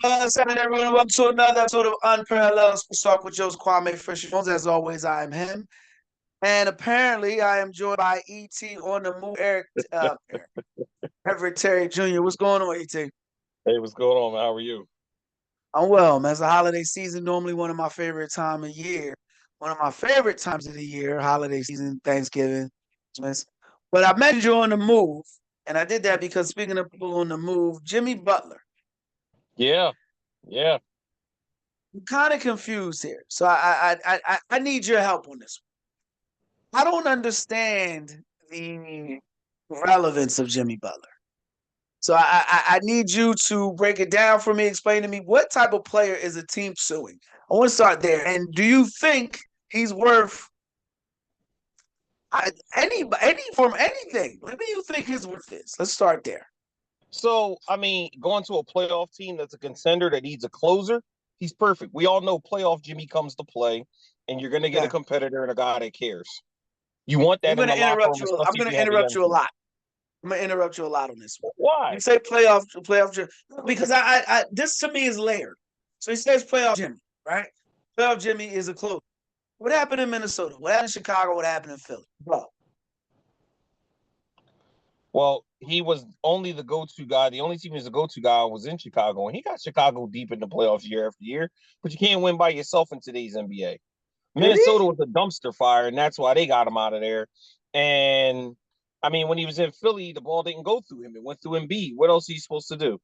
What's happening, everyone? Welcome to another episode of Unparalleled Sports Talk with Joe's Kwame Fisher Jones. As always, I am him. And apparently, I am joined by ET on the move, Everett Terry Jr. What's going on, ET? Hey, what's going on, man? How are you? I'm well, man. It's the holiday season, normally one of my favorite time of year. One of my favorite times of the year, holiday season, Thanksgiving, Christmas. But I mentioned you on the move, and I did that because speaking of people on the move, Jimmy Butler. Yeah, yeah. I'm kind of confused here. So I need your help on this. I don't understand the relevance of Jimmy Butler. So I need you to break it down for me. Explain to me what type of player is a team suing. I want to start there. And do you think he's worth any from anything? What do you think his worth is? Let's start there. So, going to a playoff team that's a contender that needs a closer, he's perfect. We all know playoff Jimmy comes to play, and you're going to get a Okay. competitor and a guy that cares. You want I'm that in gonna the locker interrupt room, you. I'm especially if gonna you have a interrupt young you a team. lot. I'm gonna interrupt you a lot on this one. You Why? say playoff because I this to me is layered. So he says playoff Jimmy, right? Playoff Jimmy is a clue. What happened in Minnesota? What happened in Chicago? What happened in Philly? Bro, Well, he was only the go-to guy. The only team he was the go-to guy was in Chicago, and he got Chicago deep in the playoffs year after year. But you can't win by yourself in today's NBA. did he? Minnesota was a dumpster fire, and that's why they got him out of there. And when he was in Philly, the ball didn't go through him; it went through Embiid. What else is he supposed to do?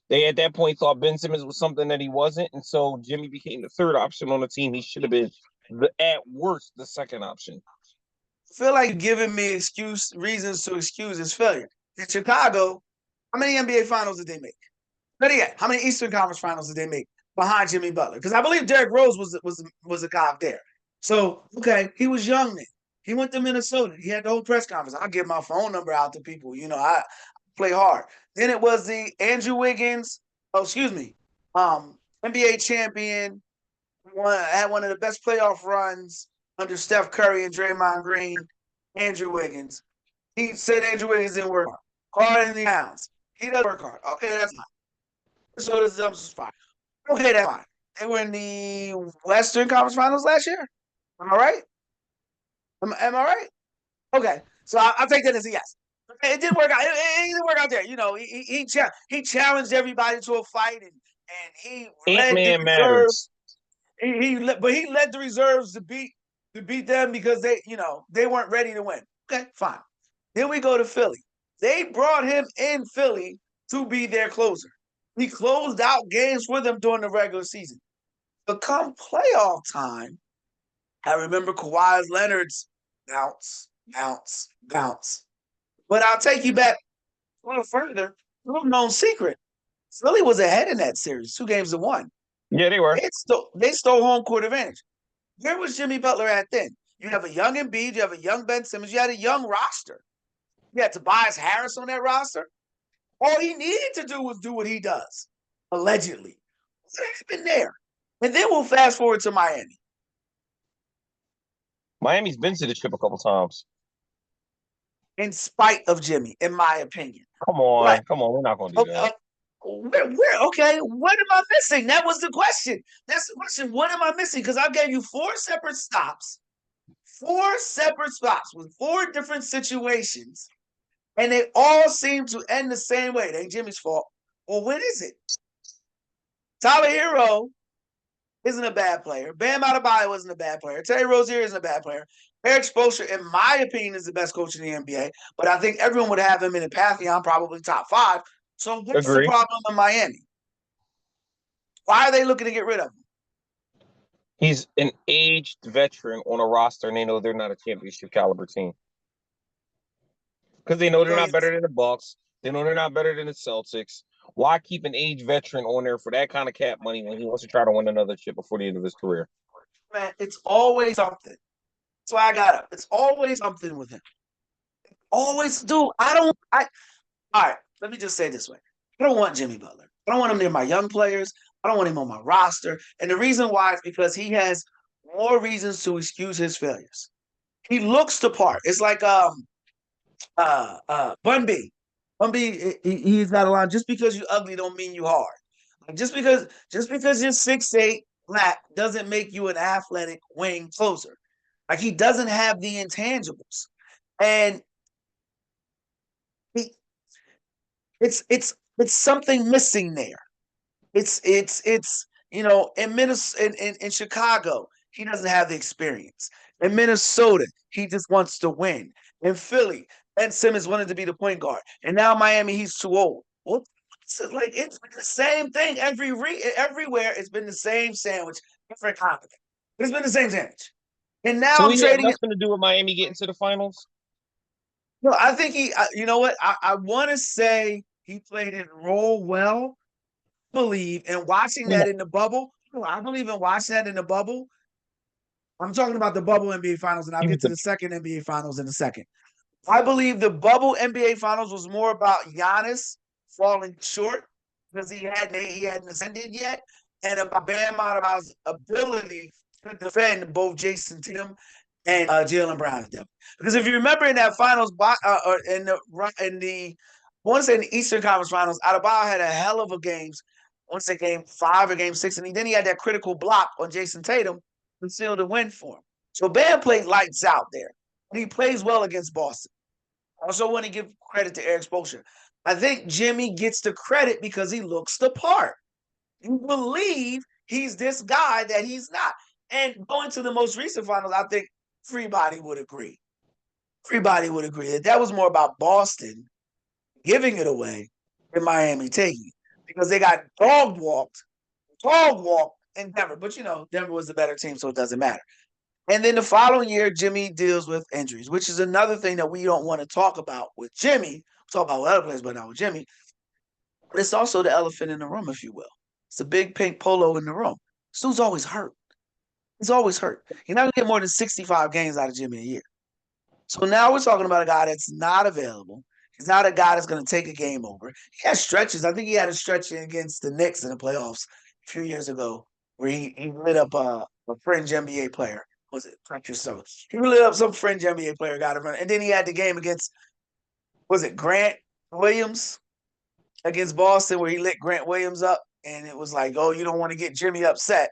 They at that point thought Ben Simmons was something that he wasn't, and so Jimmy became the third option on the team. He should have been at worst the second option. I feel like you're giving me reasons to excuse his failure. In Chicago, how many NBA finals did they make? Better yet, how many Eastern Conference finals did they make behind Jimmy Butler? Because I believe Derrick Rose was a guy there. So, okay, he was young then. He went to Minnesota. He had the whole press conference. I'll give my phone number out to people. I play hard. Then it was the Andrew Wiggins, NBA champion, had one of the best playoff runs under Steph Curry and Draymond Green, Andrew Wiggins. He said Andrew Wiggins didn't work hard in the pounds. He doesn't work hard. Okay, that's fine. So this is fine. Okay, that's fine. They were in the Western Conference Finals last year. Am I right? Am I right? Okay, so I'll take that as a yes. It didn't work out. It didn't work out there. He challenged everybody to a fight, and he Ant led the Man reserves. matters. But he led the reserves to beat them because they weren't ready to win. Okay, fine. Then we go to Philly. They brought him in Philly to be their closer. He closed out games for them during the regular season. But come playoff time, I remember Kawhi Leonard's bounce, bounce, bounce. But I'll take you back a little further. Little known secret. Philly was ahead in that series, 2-1. Yeah, they were. They stole home court advantage. Where was Jimmy Butler at then? You have a young Embiid, you have a young Ben Simmons, you had a young roster. You had Tobias Harris on that roster. All he needed to do was do what he does, allegedly. What happened there? And then we'll fast forward to Miami. Miami's been to the ship a couple times. In spite of Jimmy, in my opinion. Come What? on, come on. We're not going to do that. Okay, what am I missing? That was the question. That's the question. What am I missing? Because I gave you four separate stops with four different situations, and they all seem to end the same way. They Jimmy's fault. Well, when is it? Tyler Hero isn't a bad player. Bam Adebayo isn't a bad player. Terry Rozier isn't a bad player. Eric Spoelstra, in my opinion, is the best coach in the NBA, but I think everyone would have him in the pantheon, probably top 5. So what's the Agree. problem in Miami? Why are they looking to get rid of him? He's an aged veteran on a roster, and they know they're not a championship caliber team. Because they know they're not better than the Bucks. They know they're not better than the Celtics. Why keep an aged veteran on there for that kind of cap money when he wants to try to win another chip before the end of his career? Man, it's always something. That's why I got up. It's always something with him. Always do. All right, let me just say this way. I don't want Jimmy Butler. I don't want him near my young players. I don't want him on my roster. And the reason why is because he has more reasons to excuse his failures. He looks the part. It's like Bun B. Bun B, he's got a line. Just because you ugly don't mean you hard. Like just because you're 6'8" black doesn't make you an athletic wing closer. Like he doesn't have the intangibles, and he, it's something missing there. It's in Minnesota, in Chicago, he doesn't have the experience. In Minnesota, he just wants to win. In Philly, Ben Simmons wanted to be the point guard, and now Miami, he's too old. Well, it's been the same thing everywhere. It's been the same sandwich, different continent. It's been the same sandwich, and now So I'm he had trading it. nothing to do with Miami getting to the finals. No, I think you know what? I want to say he played his role well. Believe in watching You that know, in the bubble. I believe in watching that in the bubble. I'm talking about the bubble NBA finals, and I'll he was get to the the second NBA finals in a second. I believe the bubble NBA finals was more about Giannis falling short because he hadn't ascended yet, and about Bam Adebayo's ability to defend both Jason Tatum and Jalen Brown. Because if you remember in that finals, or I want to say in the Eastern Conference Finals, Adebayo had a hell of a games. I want to say game 5 or game 6, and then he had that critical block on Jason Tatum to seal the win for him. So Bam played lights out there, and he plays well against Boston. I also want to give credit to Eric Spoelstra. I think Jimmy gets the credit because he looks the part. You believe he's this guy that he's not. And going to the most recent finals, I think everybody would agree. Everybody would agree that was more about Boston giving it away than Miami taking it because they got dog walked in Denver. But Denver was the better team, so it doesn't matter. And then the following year, Jimmy deals with injuries, which is another thing that we don't want to talk about with Jimmy. We talk about other players, but not with Jimmy. But it's also the elephant in the room, if you will. It's a big pink polo in the room. This dude's always hurt. He's always hurt. You're not going to get more than 65 games out of Jimmy a year. So now we're talking about a guy that's not available. He's not a guy that's going to take a game over. He has stretches. I think he had a stretch against the Knicks in the playoffs a few years ago where he lit up a fringe NBA player. Was it Precious? So he lit up some fringe NBA player, got him, and then he had the game against was it Grant Williams against Boston where he lit Grant Williams up, and it was like, oh, you don't want to get Jimmy upset.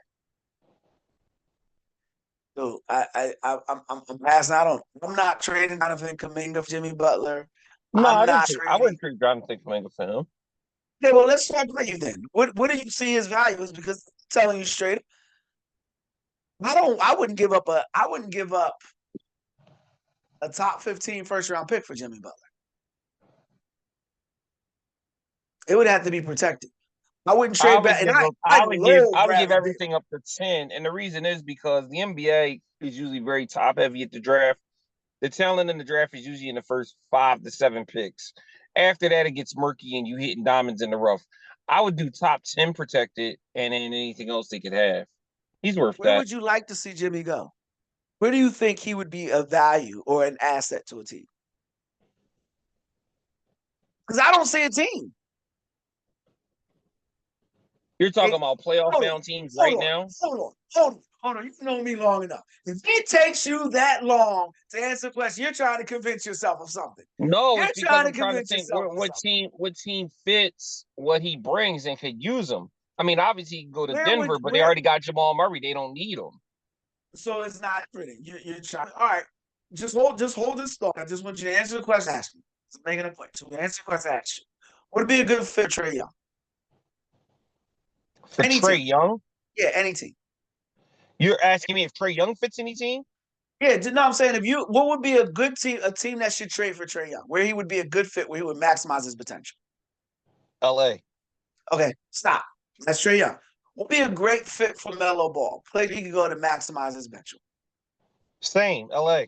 So I'm passing out on. I'm not trading Jonathan Kuminga for Jimmy Butler. no, I'm I didn't. not I trading. wouldn't treat Jonathan Kuminga for him. Okay, well, let's talk about you then. What do you see his value is? Because I'm telling you straight, I wouldn't give up a top 15 first round pick for Jimmy Butler. It would have to be protected. I wouldn't I trade would back, and give I up. I love I would give Bradley Beal. everything up to 10, and the reason is because the NBA is usually very top heavy at the draft. The talent in the draft is usually in the first 5 to 7 picks. After that, it gets murky and you hitting diamonds in the rough. I would do top 10 protected, and then anything else they could have. He's worth Where that. would you like to see Jimmy go? Where do you think he would be a value or an asset to a team? Because I don't see a team. You're talking Hey, about playoff hold on, bound teams hold right on, now. hold on. You've known me long enough. If it takes you that long to answer the question, you're trying to convince yourself of something. No, You're it's because trying to I'm trying to convince think yourself of what something. team fits what he brings and could use him. I mean, obviously he can go to Where would Denver, but they where? already got Jamal Murray. They don't need him. So it's not fitting. You're trying. All right, just hold this thought. I just want you to answer the question. Ask me. Just making a point. So answer the question. Ask you. Would it be a good fit, Trae Young? For Any Trae team? Young, Yeah, any team. you're asking me if Trae Young fits any team? Yeah, no, I'm saying what would be a good team, a team that should trade for Trae Young, where he would be a good fit, where he would maximize his potential. LA. Okay, stop. That's Trae Young. Would be a great fit for Melo Ball. Play he could go to maximize his potential. Same, LA.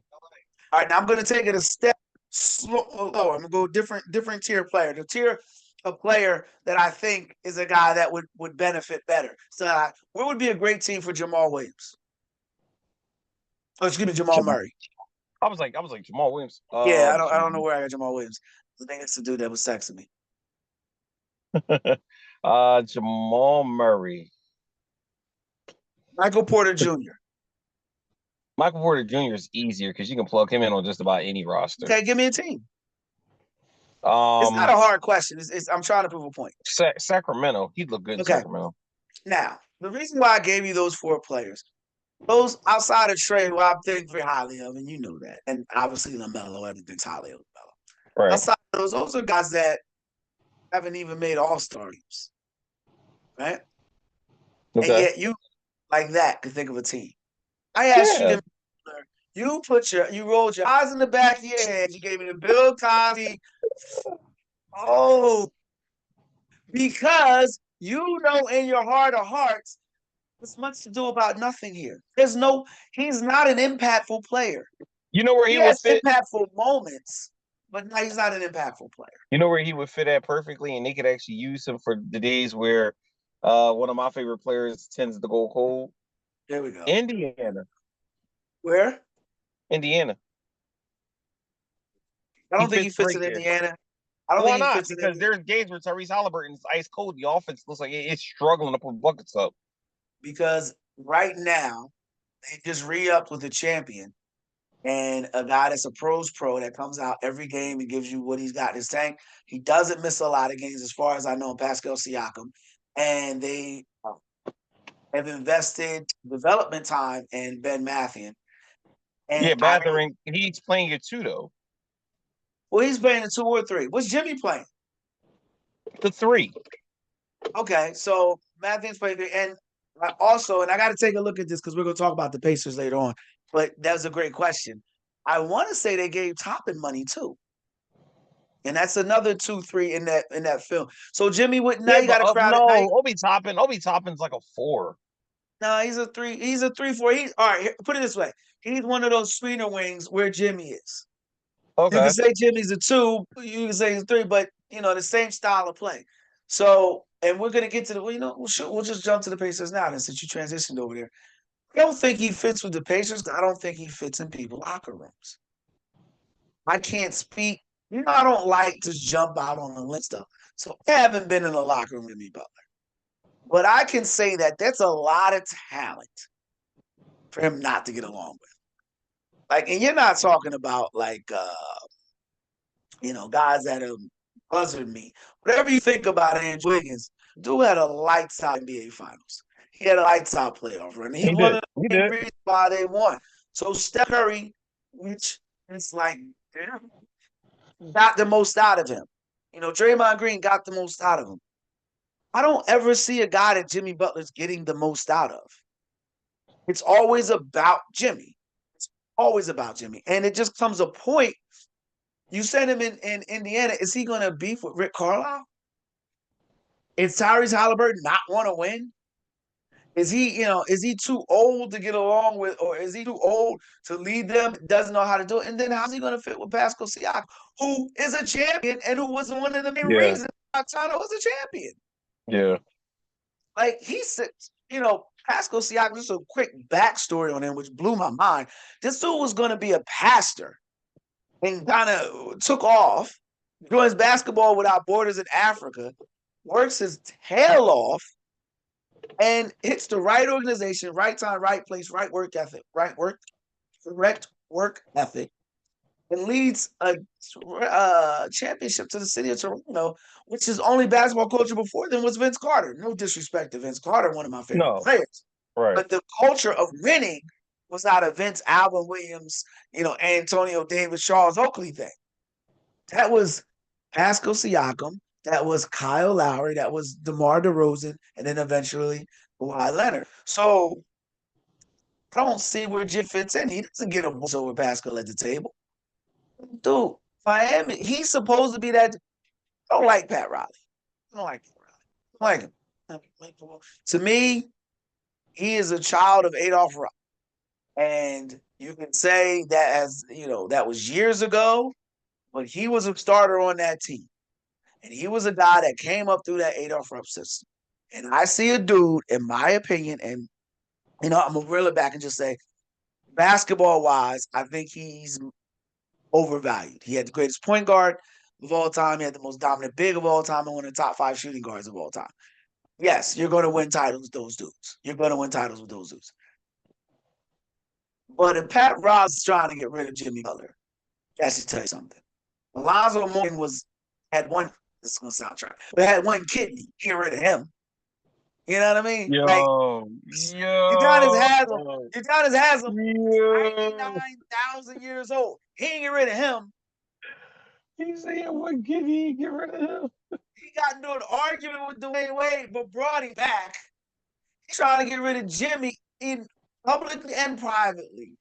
All right, now I'm going to take it a step lower. I'm going to go different tier player. The tier of player that I think is a guy that would benefit better. So, what would be a great team for Jamal Williams? Oh, excuse me, Jamal Murray. I was like Jamal Williams. Yeah, I don't know where I got Jamal Williams. I think it's the dude that was sexing me. Jamal Murray. Michael Porter Jr. Michael Porter Jr. is easier because you can plug him in on just about any roster. Okay, give me a team. It's not a Um, hard question. I'm trying to prove a point. Sacramento. He'd look good in Okay. Sacramento. Now, the reason why I gave you those 4 players, those outside of Trey, who I think very highly of, and you know that, and obviously LaMelo, everything's highly of LaMelo. Right. Outside of those are guys that haven't even made All-Star games, right? And Okay. yet you like that can think of a team. I asked you, Yeah. Jimmy Butler, you rolled your eyes in the back of your head. You gave me the Bill Cosby. Oh, because you know in your heart of hearts, there's much to do about nothing here. He's not an impactful player. You know where He he would has fit? impactful moments, but no, he's not an impactful player. You know where he would fit at perfectly, and they could actually use him for the days where one of my favorite players tends to go cold. There we go. Indiana. Where? Indiana. I He don't think he fits fits great in there. Indiana. I don't think Why he not? fits in Because Indiana there's games where Tyrese Haliburton's ice cold. The offense looks like it's struggling to put buckets up. because right now they just re-upped with a champion and a guy that's a pros pro that comes out every game and gives you what he's got in his tank. He doesn't miss a lot of games, as far as I know, Pascal Siakam, and they have invested development time in Ben Mathieu. And Yeah, I don't. Mathering, he's playing it too, though. Well, he's playing a 2 or 3. What's Jimmy playing? The three. Okay, so Matthew's playing, and also, and I got to take a look at this because we're going to talk about the Pacers later on. But that's a great question. I want to say they gave Toppin money too, and that's another 2, 3 in that film. So Jimmy would now Yeah, you but got to crowd it. Now, no, Obi Toppin's like a 4. no, he's a 3. He's a 3, 4. He all right. Put it this way: he's one of those screener wings where Jimmy is. You can Okay. say Jimmy's a 2, you can say he's a 3, but the same style of play. So, and we're gonna get to the we'll just jump to the Pacers now, then, since you transitioned over there. I don't think he fits with the Pacers. I don't think he fits in people's locker rooms. I can't speak. I don't like to jump out on the limb stuff. So I haven't been in a locker room with me, Butler. But I can say that that's a lot of talent for him not to get along with. Like, and you're not talking about like guys that have buzzed me. Whatever you think about Andrew Wiggins, dude had a lights out NBA Finals. He had a lights out playoff run. He's He one did. of He the main did. reasons why they won. So Steph Curry, which is like, damn, got the most out of him. Draymond Green got the most out of him. I don't ever see a guy that Jimmy Butler's getting the most out of. It's always about Jimmy. It's always about Jimmy. And it just comes a point. You send him in Indiana, is he going to beef with Rick Carlisle? Is Tyrese Haliburton not want to win? Is he too old to get along with, or is he too old to lead them? Doesn't know how to do it. And then how's he going to fit with Pascal Siakam, who is a champion and who was one of the main Yeah. reasons China was a champion? Yeah. Like he said, Pascal Siakam. Just a quick backstory on him, which blew my mind. This dude was going to be a pastor and kind of took off, joins Basketball Without Borders in Africa, works his tail off, and hits the right organization, right time, right place, right work ethic, correct work ethic, and leads a championship to the city of Toronto, which is only basketball culture before then was Vince Carter. No disrespect to Vince Carter, one of my favorite No. players, Right. but the culture of winning was not a Vince, Alvin Williams, Antonio Davis, Charles Oakley thing. That was Pascal Siakam. That was Kyle Lowry. That was DeMar DeRozan, and then eventually Kawhi Leonard. So I don't see where Jim fits in. He doesn't get a voice over Pascal at the table. Dude, Miami, he's supposed to be that. I don't like Pat Riley. I don't like Pat Riley. I don't like him. To me, he is a child of Adolph Rupp. And you can say that that was years ago, but he was a starter on that team. And he was a guy that came up through that Adolph Rupp system. And I see a dude, in my opinion, and I'm gonna reel it back and just say, basketball wise, I think he's overvalued. He had the greatest point guard of all time. He had the most dominant big of all time and one of the top 5 shooting guards of all time. Yes, you're going to win titles with those dudes. You're going to win titles with those dudes. But if Pat Riley's trying to get rid of Jimmy Butler, that should tell you something. Alonzo Mourning was Had one. This is gonna sound trash, but had one kidney. Get rid of him. You know what I mean? Like Yo, Udonis yo, Haslam. Udonis Haslam, yo. 99,000 years old. He ain't get rid of him. He said, "What kid he get rid of him?" He got into an argument with Dwayne Wade, but brought him back. He trying to get rid of Jimmy in publicly and privately.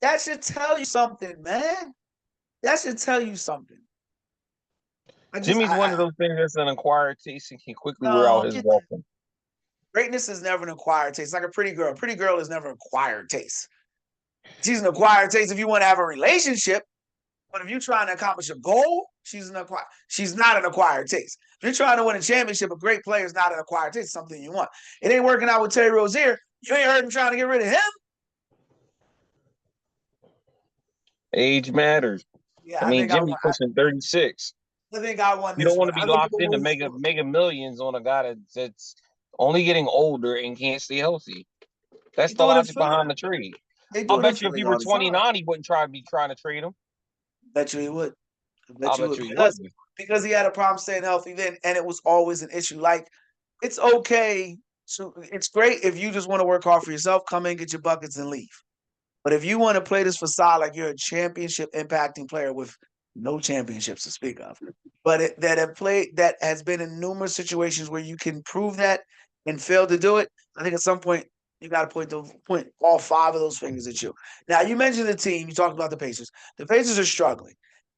That should tell you something, man. That should tell you something. Jimmy's one of those things that's an acquired taste and can quickly wear out No, his get that. welcome. Greatness is never an acquired taste. It's like a pretty girl. A pretty girl is never an acquired taste. She's an acquired taste if you want to have a relationship. But if you're trying to accomplish a goal, she's not an acquired taste. If you're trying to win a championship, a great player is not an acquired taste. It's something you want. It ain't working out with Terry Rozier. You ain't heard him trying to get rid of him. Age matters. Yeah, I mean, Jimmy pushing 36. I think I won You this don't want one. to be I look at locked the into wins. mega millions on a guy that's only getting older and can't stay healthy. That's the logic behind the trade. I'll bet you if he were 29, he wouldn't be trying to trade him. Bet you he would. I'll bet you he would. Because he had a problem staying healthy then, and it was always an issue. Like, it's okay. So it's great if you just want to work hard for yourself, come in, get your buckets, and leave. But if you want to play this facade like you're a championship impacting player with no championships to speak of, but that has been in numerous situations where you can prove that and fail to do it, I think at some point you got to point all five of those fingers at you. Now, you mentioned the team. You talked about the Pacers. The Pacers are struggling.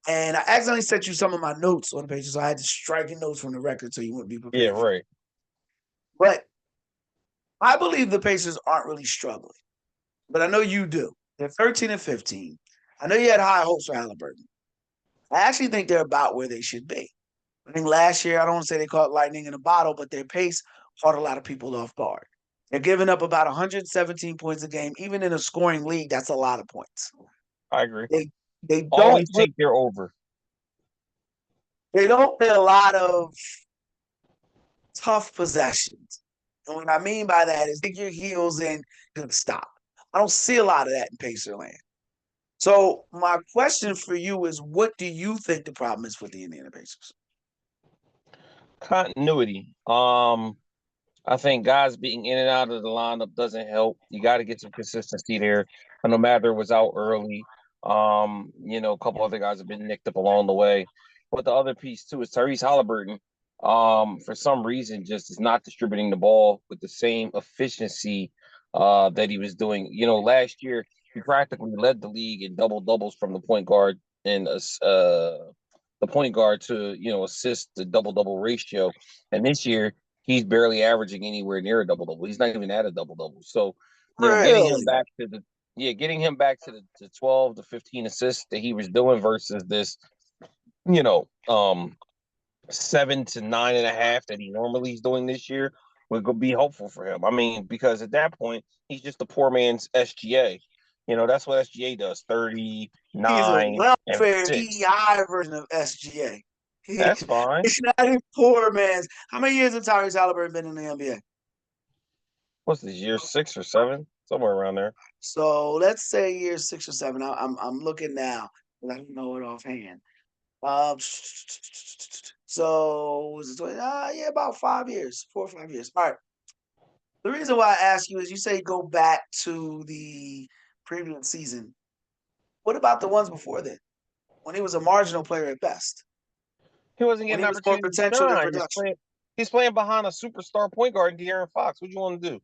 And I accidentally sent you some of my notes on the Pacers, so I had to strike in notes from the record so you wouldn't be prepared. Yeah, right. But I believe the Pacers aren't really struggling. But I know you do. They're 13 and 15. I know you had high hopes for Haliburton. I actually think they're about where they should be. I think last year, I don't want to say they caught lightning in a bottle, but their pace caught a lot of people off guard. They're giving up about 117 points a game. Even in a scoring league, that's a lot of points. I agree. They don't always take their over. They don't play a lot of tough possessions. And what I mean by that is dig your heels in, good stop. I don't see a lot of that in Pacerland. So my question for you is, what do you think the problem is with the Indiana Pacers? Continuity. I think guys being in and out of the lineup doesn't help. You got to get some consistency there. No matter was out early. A couple other guys have been nicked up along the way. But the other piece too is Tyrese Haliburton. For some reason, just is not distributing the ball with the same efficiency that he was doing. Last year he practically led the league in double doubles from the point guard and the point guard to assist the double double ratio. And this year he's barely averaging anywhere near a double double. He's not even at a double double. So getting him back to the 12 to 15 assists that he was doing versus this 7 to 9.5 that he normally is doing this year would be helpful for him. I mean, because at that point he's just a poor man's SGA. That's what SGA does. 39. He's a welfare EI version of SGA. That's fine. He's not a poor man's. How many years have Tyrese Haliburton been in the NBA? What's this, year 6 or 7? Somewhere around there. So let's say year 6 or 7. I'm looking now. I don't know it offhand. So was it about 5 years, 4 or 5 years. All right. The reason why I ask you is you say go back to the previous season. What about the ones before that? When he was a marginal player at best. He wasn't getting opportunity to shine. He's playing behind a superstar point guard in De'Aaron Fox. What do you want to do?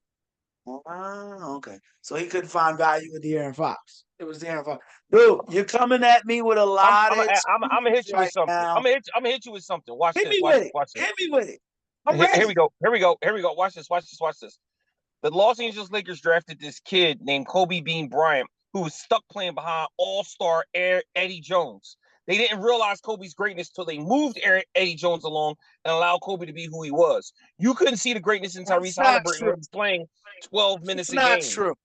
Okay. So he couldn't find value with De'Aaron Fox. It was De'Aaron Fox. Dude, you're coming at me with a lot of I'm gonna hit you with something. I'm gonna hit you with something. Watch this. Watch this. Hit me with it. Here we go. Watch this. The Los Angeles Lakers drafted this kid named Kobe Bean Bryant, who was stuck playing behind all-star Eddie Jones. They didn't realize Kobe's greatness till they moved Eddie Jones along and allowed Kobe to be who he was. You couldn't see the greatness in Tyrese Haliburton when he's playing 12 minutes a game. That's not true.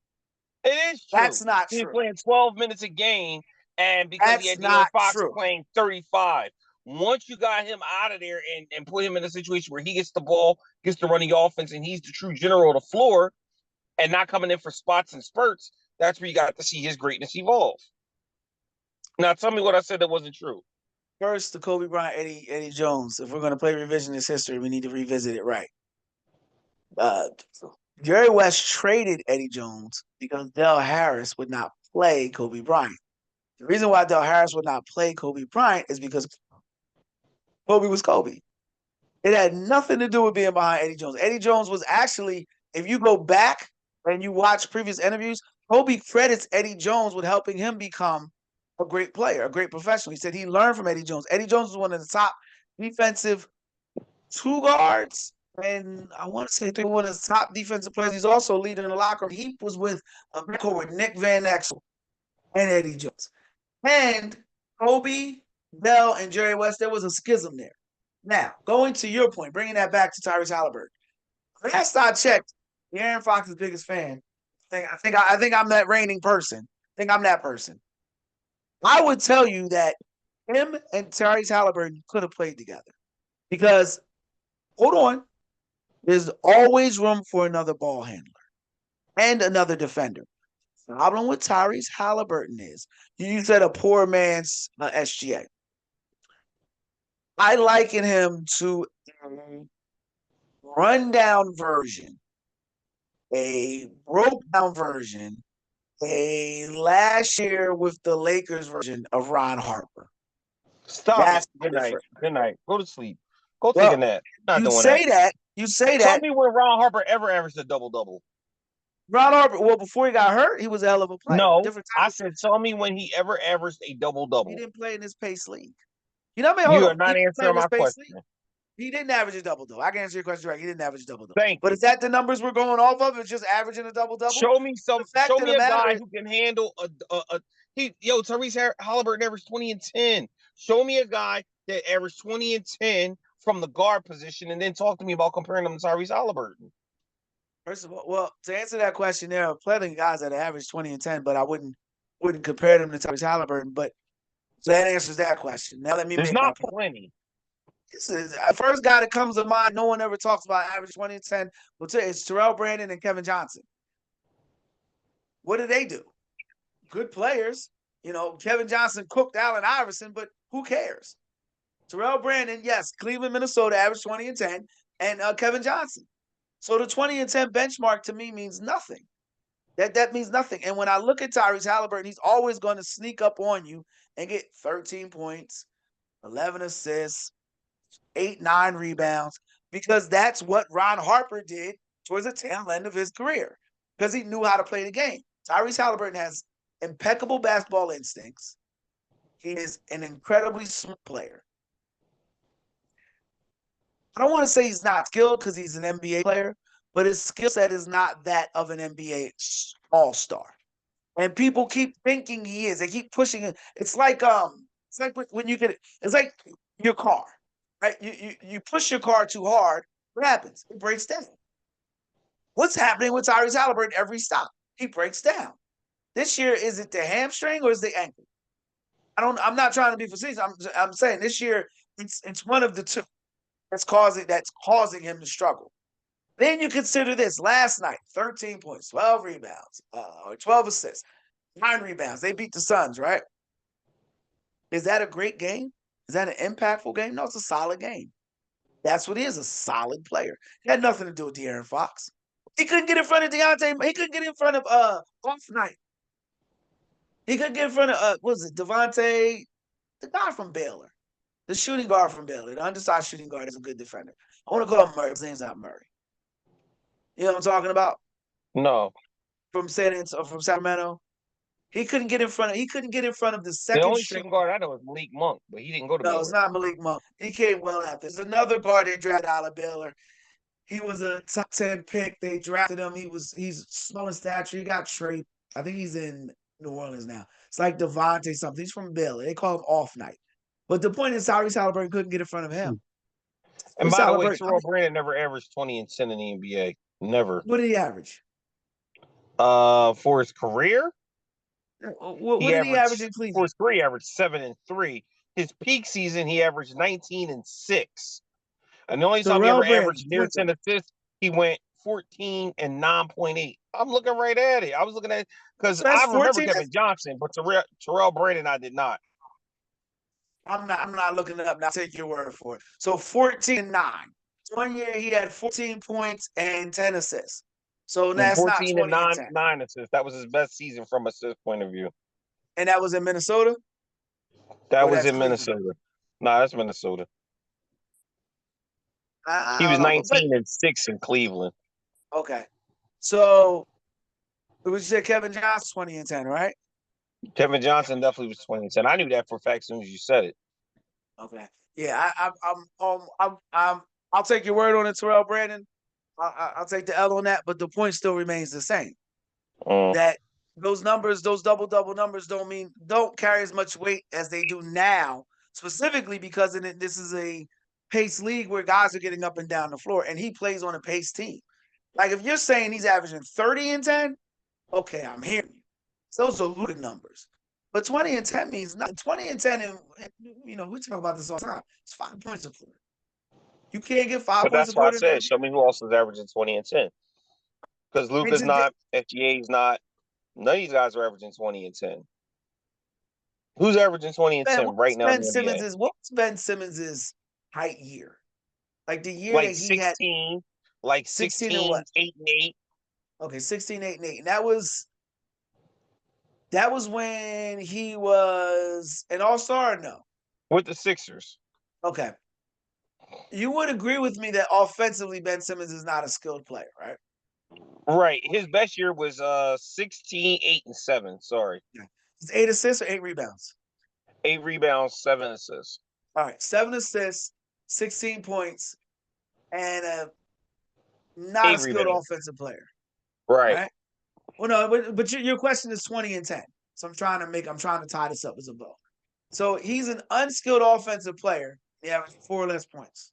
It is true. That's not true. He's playing 12 minutes a game, and because he had De'Aaron Fox playing 35. Once you got him out of there and put him in a situation where he gets the ball, gets to run the offense, and he's the true general of the floor and not coming in for spots and spurts, that's where you got to see his greatness evolve. Now, tell me what I said that wasn't true. First, the Kobe Bryant, Eddie Jones. If we're going to play revisionist history, we need to revisit it right. Uh, Jerry West traded Eddie Jones because Del Harris would not play Kobe Bryant. The reason why Del Harris would not play Kobe Bryant is because Kobe was Kobe. It had nothing to do with being behind Eddie Jones. Eddie Jones was actually, if you go back and you watch previous interviews, Kobe credits Eddie Jones with helping him become a great player, a great professional. He said he learned from Eddie Jones. Eddie Jones was one of the top defensive two guards, and I want to say one of the top defensive players. He's also leading in the locker room. He was with a backcourt with Nick Van Exel and Eddie Jones. And Kobe, Bell, and Jerry West, there was a schism there. Now, going to your point, bringing that back to Tyrese Haliburton. Last I checked, Aaron Fox's biggest fan. I think I'm that reigning person. I think I'm that person. I would tell you that him and Tyrese Haliburton could have played together because, hold on, there's always room for another ball handler and another defender. The problem with Tyrese Haliburton is you said a poor man's SGA. I liken him to a rundown version, a broke down version, a last year with the Lakers version of Ron Harper. Stop That's it. Good night. different. Good night. Go to sleep. Go take Well, a nap. Not you doing say that. that. You say Show that. me when Ron Harper ever averaged a double-double. Ron Harper, well, before he got hurt, he was a hell of a player. No, Different I type of, said show me when he ever averaged a he double-double. didn't play in this pace league. You know what I mean? Hold You on. are not He didn't play in answering this my pace question. league. He didn't average a double double. I can answer your question right. He didn't average a double double. Thank But you. is that the numbers we're going off of? It's just averaging a double double. Show me some. The fact Show of me the a matter guy is, who can handle a Tyrese Haliburton averaged 20 and 10. Show me a guy that averaged 20 and 10 from the guard position, and then talk to me about comparing him to Tyrese Haliburton. first of all, well, to answer that question, there are plenty of guys that average 20 and 10, but I wouldn't compare them to Tyrese Haliburton. But so that answers that question. Now let me There's make my not point. plenty. This is the first guy that comes to mind. No one ever talks about average 20 and 10. Well, it's Terrell Brandon and Kevin Johnson. What do they do? Good players. You know, Kevin Johnson cooked Allen Iverson, but who cares? Terrell Brandon, yes, Cleveland, Minnesota, average 20 and 10, and Kevin Johnson. So the 20 and 10 benchmark to me means nothing. That means nothing. And when I look at Tyrese Haliburton, he's always going to sneak up on you and get 13 points, 11 assists, 8, 9 rebounds, because that's what Ron Harper did towards the tail end of his career, because he knew how to play the game. Tyrese Haliburton has impeccable basketball instincts. He is an incredibly smart player. I don't want to say he's not skilled because he's an NBA player, but his skill set is not that of an NBA all-star. And people keep thinking he is. They keep pushing it. It's like when you get it's like your car, right? You push your car too hard, what happens? It breaks down. What's happening with Tyrese Haliburton every stop? He breaks down. This year, is it the hamstring or is it the ankle? I'm not trying to be facetious. I'm saying this year it's one of the two that's causing him to struggle. Then you consider this last night: 13 points, 12 rebounds, or 12 assists, 9 rebounds. They beat the Suns, right? Is that a great game? Is that an impactful game? No, it's a solid game. That's what he is, a solid player. It had nothing to do with De'Aaron Fox. He couldn't get in front of Deontay. He couldn't get in front of Off Night. He couldn't get in front of what was it, Devontae, the guy from Baylor, the shooting guard from Baylor, the undersized shooting guard is a good defender. I want to call him Murray. His name's not Murray. You know what I'm talking about? No. From Sacramento. He couldn't get in front of the The second only string. shooting guard I know is Malik Monk, but he didn't go to No, Baylor. it's not Malik Monk. He came well after. There's another guard they drafted out of Baylor. He was a top 10 pick. They drafted him. He's small in stature. He got traded. I think he's in New Orleans now. It's like Devontae something. He's from Baylor. They call him Off Night. But the point is, Tyrese Haliburton couldn't get in front of him. And Tyrese by the way, Haliburton, Terrell Brandon never averaged 20 and 10 in the NBA. Never. what did he average? For his career, What did he average in for Cleveland? his career, he averaged 7 and 3. His peak season, he averaged 19 and 6. And the only time he Terrell ever Brandon, averaged near 10 assists, he went 14 and 9.8. I'm looking right at it. I was looking at it because That's I remember 14. Kevin Johnson, but Terrell Brandon, I did not. I'm not looking it up now. Take your word for it. So 14-9. 1 year he had 14 points and 10 assists. So that's not 14 and 20 and 9, 10. 9 assists. That was his best season from assist point of view. And that was in Minnesota? That Or was that's in Cleveland? Minnesota. No, that's Minnesota. I He was don't know. But 19 and 6 in Cleveland. okay. So we said Kevin Johnson 20 and 10, right? Kevin Johnson definitely was 20 and 10. I knew that for a fact as soon as you said it. Okay. Yeah, I'll take your word on it, Terrell Brandon. I'll take the L on that, but the point still remains the same. That those numbers, those double numbers, don't carry as much weight as they do now, specifically because this is a pace league where guys are getting up and down the floor, and he plays on a pace team. Like if you're saying he's averaging 30 and 10, okay, I'm hearing you. So those are good numbers. But 20 and 10 means nothing. 20 and 10, and we talk about this all the time. It's 5 points a quarter. You can't get 5 But points a that's why I quarter. said, show me who else is averaging 20 and 10. Because Luka's not, FGA's not, none of these guys are averaging 20 and 10. Who's averaging 20 and 10 right now in the NBA? What's Ben Simmons' height year? Like the year Like that he had 16, like 16 and 16, what? 8 and 8. Okay, 16, 8, and 8. And that was when he was an all-star or no? With the Sixers. Okay. You would agree with me that offensively Ben Simmons is not a skilled player, right? Right. His best year was 16, 8, and 7. Sorry. Yeah. It's 8 assists or 8 rebounds? 8 rebounds, 7 assists. All right, 7 assists, 16 points, and not 8 a skilled rebounds. offensive player. Right. Right? Well, no, but your question is 20 and 10. So I'm trying to tie this up as a bow. So he's an unskilled offensive player. He averaged 4 less points.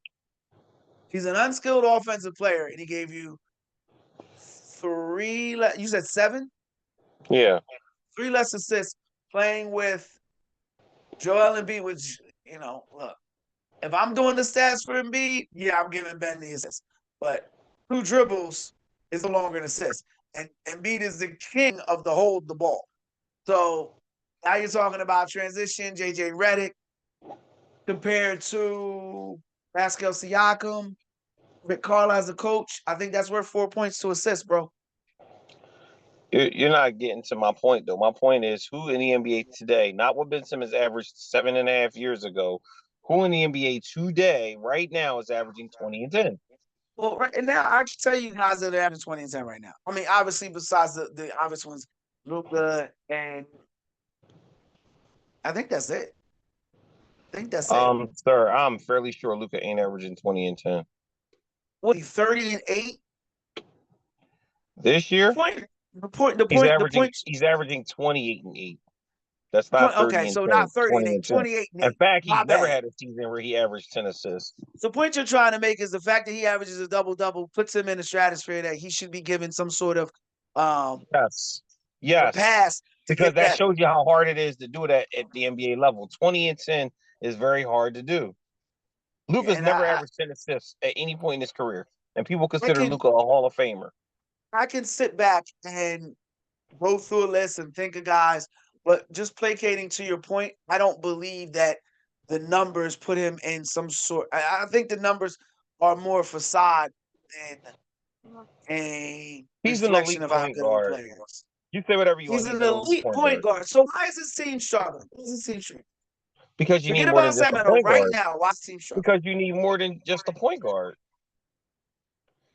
He's an unskilled offensive player, and he gave you 3. You said 7? Yeah. 3 less assists playing with Joel Embiid. Which look, if I'm doing the stats for Embiid, yeah, I'm giving Ben the assist. But 2 dribbles is no longer an assist, and Embiid is the king of the hold the ball. So now you're talking about transition, JJ Redick compared to Pascal Siakam, Rick Carlisle as a coach. I think that's worth 4 points to assist, bro. You're not getting to my point, though. My point is who in the NBA today, not what Ben Simmons averaged 7.5 years ago, who in the NBA today, right now, is averaging 20 and 10? Well, right and now I can tell you guys that are averaging 20 and 10 right now. I mean, obviously, besides the obvious ones, Luka, and I think that's it. Sir, I'm fairly sure Luka ain't averaging 20 and 10. What, 30 and 8? This year? He's averaging 28 and 8. That's not 30 okay, and so 10. not 30 and 20 8, and 10. 28 and In 8. fact, My he's never bad. had a season where he averaged 10 assists. The point you're trying to make is the fact that he averages a double-double puts him in the stratosphere that he should be given some sort of Yes. pass to Because get that better. shows you how hard it is to do that at the NBA level. 20 and 10 is very hard to do. Luka's never averaged 10 assists at any point in his career. And people consider Luka a Hall of Famer. I can sit back and go through a list and think of guys, but just placating to your point, I don't believe that the numbers put him in some sort. I think the numbers are more facade than a He's an reflection elite of how point good of a guard. player he is. You say whatever you want. He's He's an an elite elite point guard. So why is his team struggling? Why is his team struggling? Because you need Forget more about than just a Sacramento point right guard. now. Why is his team struggling? Because you need more than just a point guard.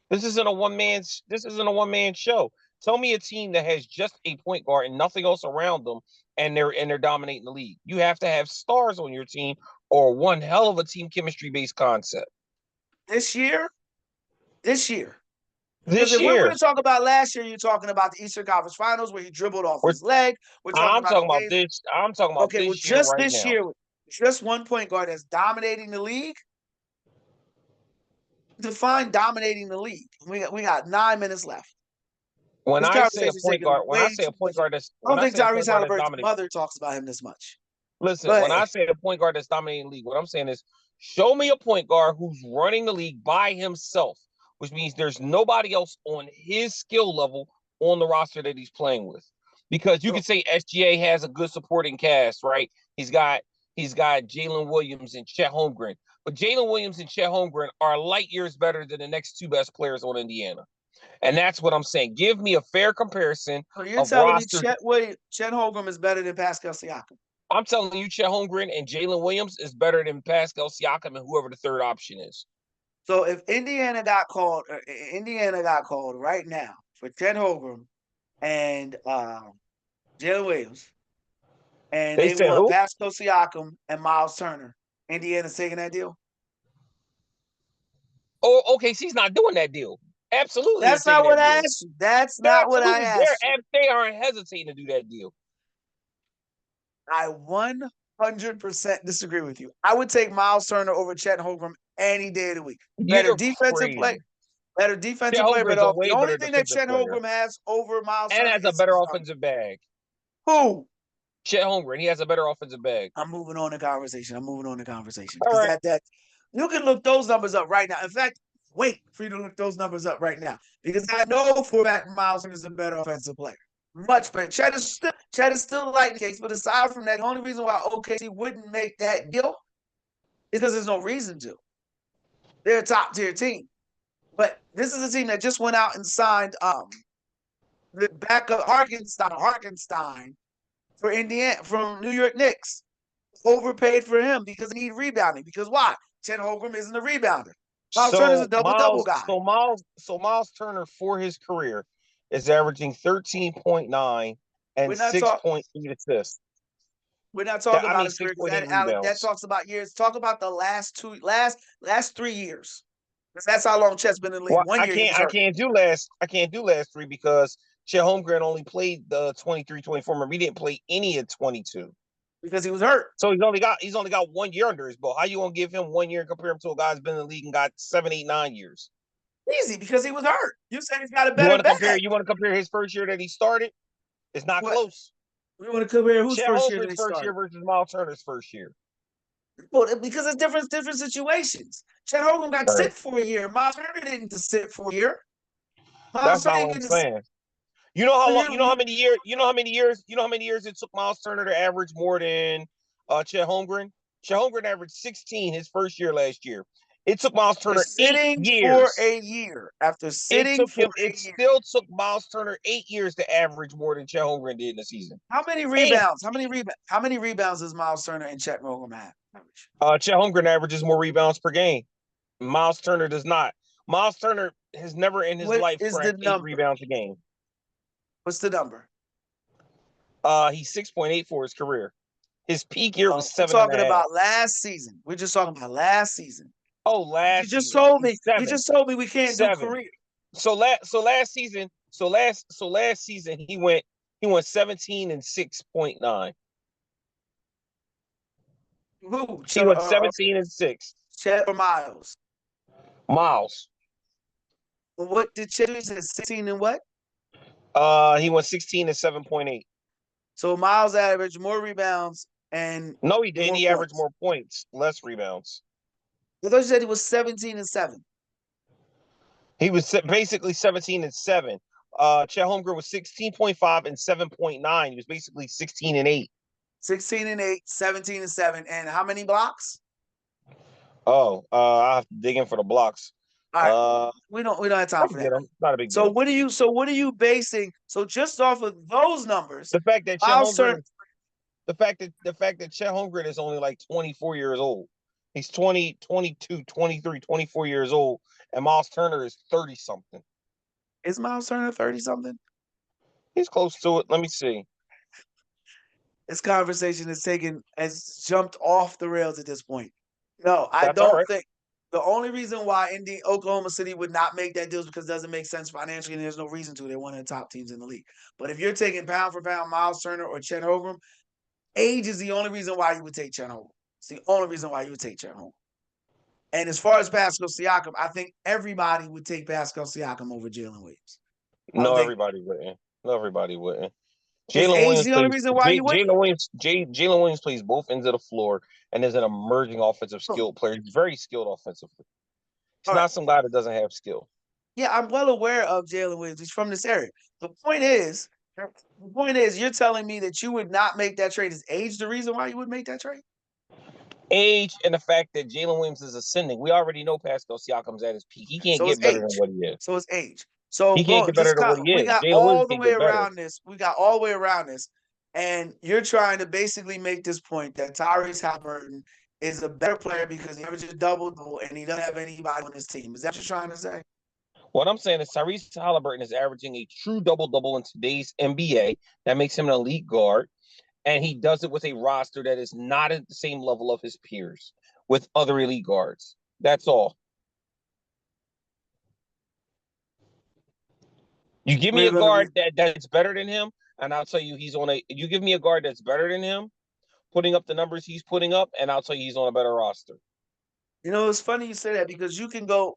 This isn't a one-man show. Tell me a team that has just a point guard and nothing else around them, and they're dominating the league. You have to have stars on your team or one hell of a team chemistry-based concept. This year. This Because if we're year. going to talk about last year, you're talking about the Eastern Conference Finals where he dribbled off his leg. I'm talking about this. I'm talking about this year right now. This year, just one point guard that's dominating the league. Define dominating the league. We got 9 minutes left. When I say a point guard, I don't think Tyrese Haliburton's mother talks about him this much. Listen, when I say a point guard that's dominating the league, what I'm saying is show me a point guard who's running the league by himself, which means there's nobody else on his skill level on the roster that he's playing with. Because you could say SGA has a good supporting cast, right? He's got he's got Jalen Williams and Chet Holmgren. But Jalen Williams and Chet Holmgren are light years better than the next two best players on Indiana. And that's what I'm saying. Give me a fair comparison So you're of telling me roster. Chet Holmgren is better than Pascal Siakam? I'm telling you, Chet Holmgren and Jalen Williams is better than Pascal Siakam and whoever the third option is. So if Indiana got called right now for Chet Holmgren and Jalen Williams, and They they said want who? Pascal Siakam and Miles Turner, Indiana's taking that deal? Oh, OKC's not doing that deal. Absolutely, That's they're not taking what that I deal. asked you. That's They're not what I absolutely asked you. they aren't hesitating to do that deal. I 100% disagree with you. I would take Miles Turner over Chet Holmgren any day of the week. You're crazy. Better Chet defensive player, but Holmgren's a the way only better thing that defensive Chet player Holmgren has over Miles and Turner has a is better his offensive bag. Who? Chet Holmgren, he has a better offensive bag. I'm moving on the conversation. All Because right. that you can look those numbers up right now. In fact, wait for you to look those numbers up right now. Because I know for that Miles Turner is a better offensive player. Much better. Chet is still like the case, but aside from that, the only reason why OKC wouldn't make that deal is because there's no reason to. They're a top tier team. But this is a team that just went out and signed the backup Harkenstein for Indiana from New York Knicks. Overpaid for him because he need rebounding. Because why? Chet Holmgren isn't a rebounder. Miles Turner's a double guy. Miles Turner for his career is averaging 13.9 and 6.8 assists. We're not talking about his career 6.8 because that rebounds. talks about years. Talk about the last 3 years. Because that's how long Chet's been in the league. Well, 1 year he was I hurt. can't do last three because Chet Holmgren only played the 23-24. Remember, he didn't play any of 22 because he was hurt. So he's only got 1 year under his belt. How you gonna give him 1 year and compare him to a guy who's been in the league and got 7, 8, 9 years? Easy, because he was hurt. You said he's got a better bag. You want to compare his first year that he started? It's not close. We want to compare whose Chet first year Holmgren's they first started year versus Miles Turner's first year. Well, because it's different situations. Chet Holmgren got to sit for a year. Miles Turner didn't sit for a year. That's not what I'm saying. You know how long? You know how many years? You know how many years it took Miles Turner to average more than Chet Holmgren? Chet Holmgren averaged 16 his first year last year. It took Miles Turner 8 years. For a year. After sitting for a year. It still took Miles Turner 8 years to average more than Chet Holmgren did in the season. How many rebounds? How many rebounds does Miles Turner and Chet Holmgren have? Chet Holmgren averages more rebounds per game. Miles Turner does not. Miles Turner has never in his life cracked 8 rebounds a game. What's the number? He's 6.8 for his career. His peak year was 7. We're talking about last season. We're just talking about last season. Oh, last season. You just told me we can't do career. So last season he went 17 and 6.9. Who? He went 17 and 6. Chet or Miles? Miles. What did Chet do? 16 and what? He went 16 and 7.8. So Miles averaged more rebounds and no, he didn't. He averaged more points, less rebounds. I thought you said he was 17 and 7. He was basically 17 and 7. Chet Holmgren was 16.5 and 7.9. He was basically 16 and 8. 16 and 8, 17 and 7. And how many blocks? Oh, I have to dig in for the blocks. All right. We don't have time for that. Not a big deal. So what are you basing? So just off of those numbers, the fact that Chet Holmgren, the fact that Chet Holmgren is only like 24 years old. He's 20, 22, 23, 24 years old, and Miles Turner is 30 something. Is Miles Turner 30 something? He's close to it. Let me see. This conversation has jumped off the rails at this point. No, I don't think. The only reason why Oklahoma City would not make that deal is because it doesn't make sense financially, and there's no reason to. They're one of the top teams in the league. But if you're taking pound for pound Miles Turner or Chet Holmgren, age is the only reason why you would take Chet Holmgren. It's the only reason why you would take Chet Holmgren. And as far as Pascal Siakam, I think everybody would take Pascal Siakam over Jalen Williams. No, everybody wouldn't. Jalen Williams. The only reason why you wouldn't. Jalen Williams plays both ends of the floor and is an emerging offensive skilled player. He's very skilled offensively. He's not some guy that doesn't have skill. Yeah, I'm well aware of Jalen Williams. He's from this area. The point is, you're telling me that you would not make that trade. Is age the reason why you would make that trade? Age and the fact that Jalen Williams is ascending. We already know Pascal Siakam's at his peak. He can't So it's get better than age. what he is. So it's age. So He can't boom, get better than what he we is. got Jalen Williams all the can way get better. around this. We got all the way around this. And you're trying to basically make this point that Tyrese Haliburton is a better player because he averages double-double and he doesn't have anybody on his team. Is that what you're trying to say? What I'm saying is Tyrese Haliburton is averaging a true double-double in today's NBA. That makes him an elite guard. And he does it with a roster that is not at the same level of his peers with other elite guards. That's all. You give me a guard that's better than him, and I'll tell you he's on a. You give me a guard that's better than him, putting up the numbers he's putting up, and I'll tell you he's on a better roster. You know, it's funny you say that because you can go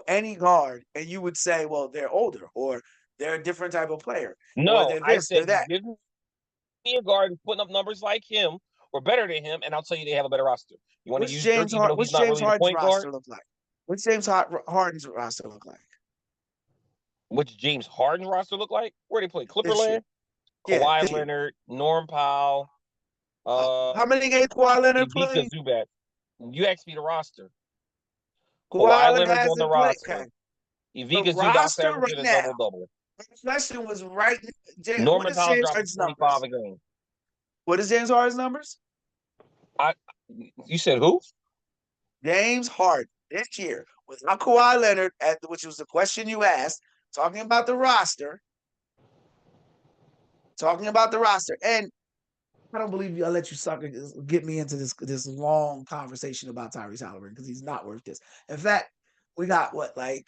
any guard and you would say, well, they're older or they're a different type of player or No, they're I this, they're said that. give me a guard putting up numbers like him or better than him, and I'll tell you they have a better roster. You want to use Dirk, even though he's not really the Harden's point guard? roster look like? What's James Harden's roster look like? What's James Harden's roster look like? Where they play? Clipperland? Yeah, Kawhi Leonard, Norm Powell, how many games Kawhi Leonard Ivica played? Zubac. You asked me the roster. Kawhi Leonard Leonard's on the hasn't played. roster. Okay. The Ivica Zubac's roster right averaging a now. double-double. The question was right. What Norman is Powell James dropping Harden's 45 numbers? a game. What is James Harden's numbers? You said who? James Harden this year without Kawhi Leonard, which was the question you asked, talking about the roster. And I don't believe you. I'll let you sucker get me into this long conversation about Tyrese Haliburton because he's not worth this. In fact, we got like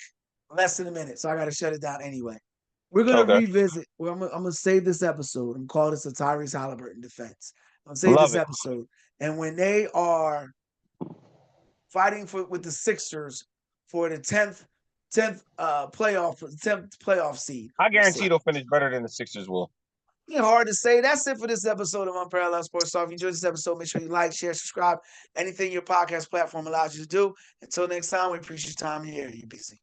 less than a minute, so I got to shut it down anyway. We're gonna revisit. I'm gonna save this episode. I'm gonna call this a Tyrese Haliburton defense. I'm gonna save this episode, and when they are fighting with the Sixers for the 10th playoff seed, I guarantee they'll finish better than the Sixers will. Hard to say. That's it for this episode of Unparalleled Sports Talk. If you enjoyed this episode, make sure you like, share, subscribe. Anything your podcast platform allows you to do. Until next time, we appreciate your time here. You're busy.